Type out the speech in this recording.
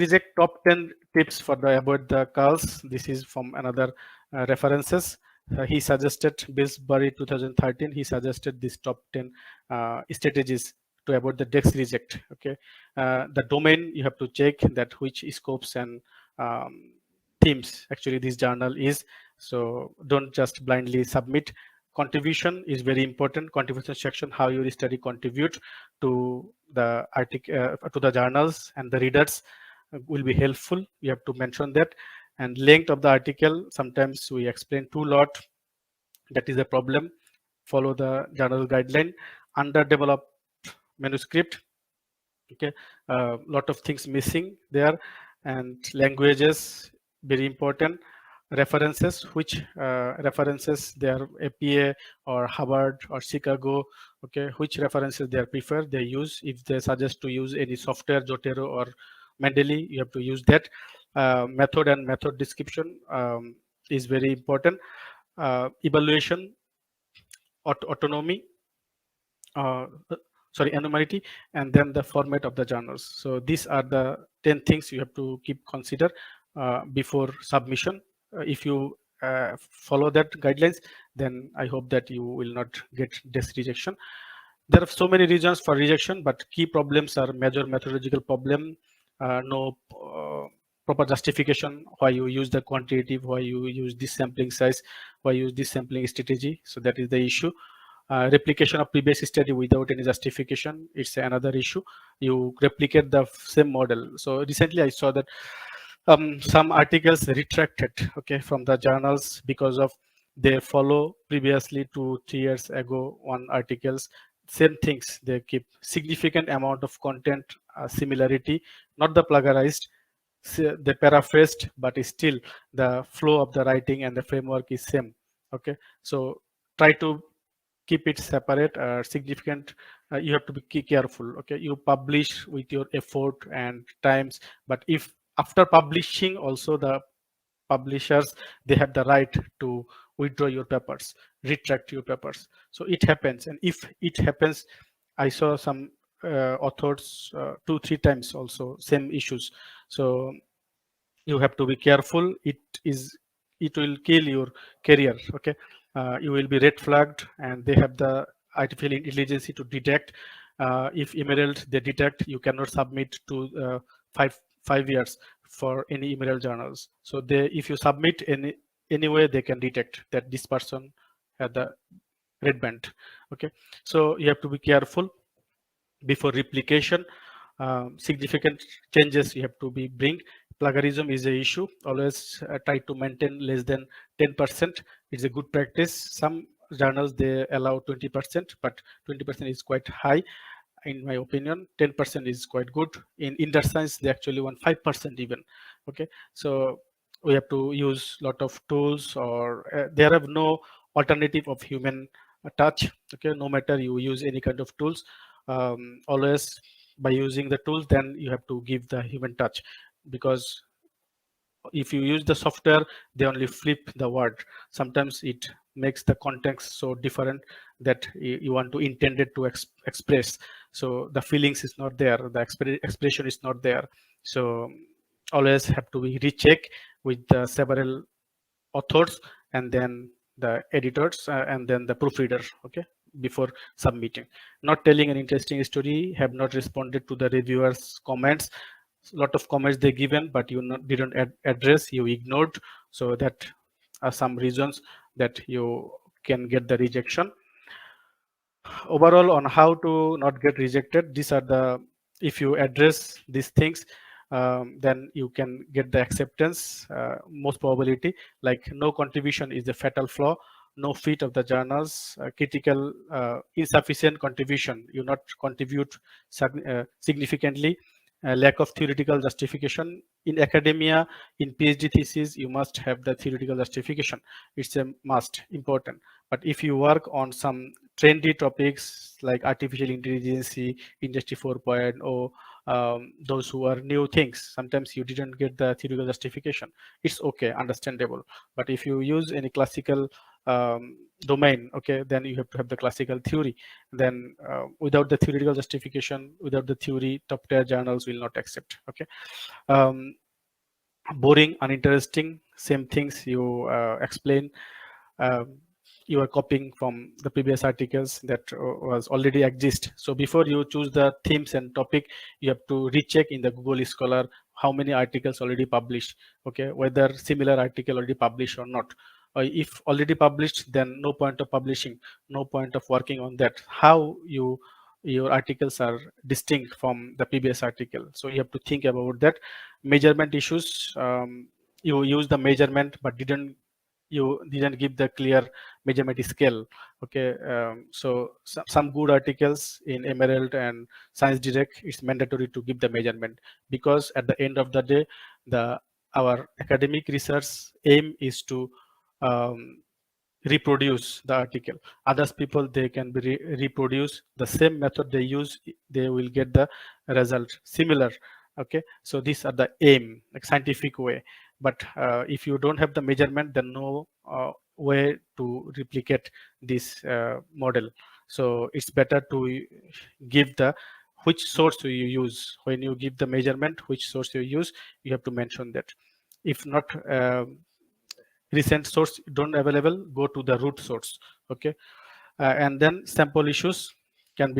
Reject top 10 tips for the avoid the calls. This is from another references. He suggested Billsbury 2013. He suggested this top 10 strategies to avoid the desk reject. Okay, the domain you have to check that which scopes and themes actually this journal is. So don't just blindly submit. Contribution is very important. Contribution section, how your study contribute to the article, to the journals and the readers will be helpful. You have to mention that. And length of the article, sometimes we explain too lot. That is a problem. Follow the journal guideline. Underdeveloped manuscript. Okay, a lot of things missing there. And languages, very important. References, which references they are APA or Harvard or Chicago. Okay, which references they are prefer, they use. If they suggest to use any software, Zotero or Mendeley, you have to use that. Method and method description is very important. Evaluation, autonomy, uh, sorry, anonymity, and then the format of the journals. So these are the 10 things you have to keep consider before submission. If you follow that guidelines, then I hope that you will not get this rejection. There are so many reasons for rejection, but key problems are major methodological problem, no proper justification why you use the quantitative, why you use this sampling size, why you use this sampling strategy. So that is the issue. Replication of previous study without any justification, it's another issue. You replicate the same model. So recently I saw that some articles retracted, okay, from the journals because of they follow previously 2 3 years ago one articles, same things, they keep significant amount of content similarity, not the plagiarized, they paraphrased, but still the flow of the writing and the framework is same. Okay, so try to keep it separate, significant. You have to be careful. Okay, you publish with your effort and times, but if after publishing also the publishers, they have the right to withdraw your papers, retract your papers. So it happens, and if it happens, I saw some authors 2 3 times also same issues. So you have to be careful. It will kill your career. Okay, you will be red flagged, and they have the artificial intelligence to detect. If emerald they detect, you cannot submit to five years for any emerald journals. So they, if you submit anyway, they can detect that this person had the red band. Okay, so you have to be careful before replication. Significant changes you have to be bring. Plagiarism is a issue. Always try to maintain less than 10%. It's a good practice. Some journals they allow 20%, but 20% is quite high in my opinion. 10% is quite good. In inter science they actually want 5% even. Okay, so we have to use lot of tools, or there are no alternative of human touch. Okay, no matter you use any kind of tools, always by using the tools, then you have to give the human touch, because if you use the software, they only flip the word. Sometimes it makes the context so different that you want to intend it to express. So the feelings is not there, the expression is not there. So always have to be recheck with the several authors, and then the editors, and then the proofreader. Okay, before submitting. Not telling an interesting story, have not responded to the reviewers comments. A lot of comments they given, but you didn't address, you ignored. So that are some reasons that you can get the rejection. Overall, on how to not get rejected, these are the, if you address these things, then you can get the acceptance, most probability. Like no contribution is the fatal flaw, no fit of the journals, critical, insufficient contribution, you not contribute significantly, lack of theoretical justification. In academia, in PhD thesis, you must have the theoretical justification. It's a must, important. But if you work on some trendy topics like artificial intelligence, industry 4.0, those who are new things, sometimes you didn't get the theoretical justification. It's okay, understandable. But if you use any classical domain, okay, then you have to have the classical theory. Then without the theoretical justification, without the theory, top tier journals will not accept. Okay. um, Boring, uninteresting, same things you explain. um, you are copying from the previous articles that was already exist. So before you choose the themes and topic, you have to recheck in the Google Scholar how many articles already published, okay, whether similar article already published or not. If already published, then no point of publishing, no point of working on that. How your articles are distinct from the previous article. So you have to think about that. Measurement issues, you use the measurement but you didn't give the clear measurement scale. Okay. So some good articles in Emerald and Science Direct, it's mandatory to give the measurement, because at the end of the day, the our academic research aim is to um, reproduce the article. Others people, they can be reproduce the same method they use, they will get the result similar. Okay, so these are the aim, like scientific way. But if you don't have the measurement, then no way to replicate this model. So it's better to give the which source do you use. When you give the measurement, which source you use, you have to mention that. If not, recent source don't available, go to the root source. Okay. And then sample issues can be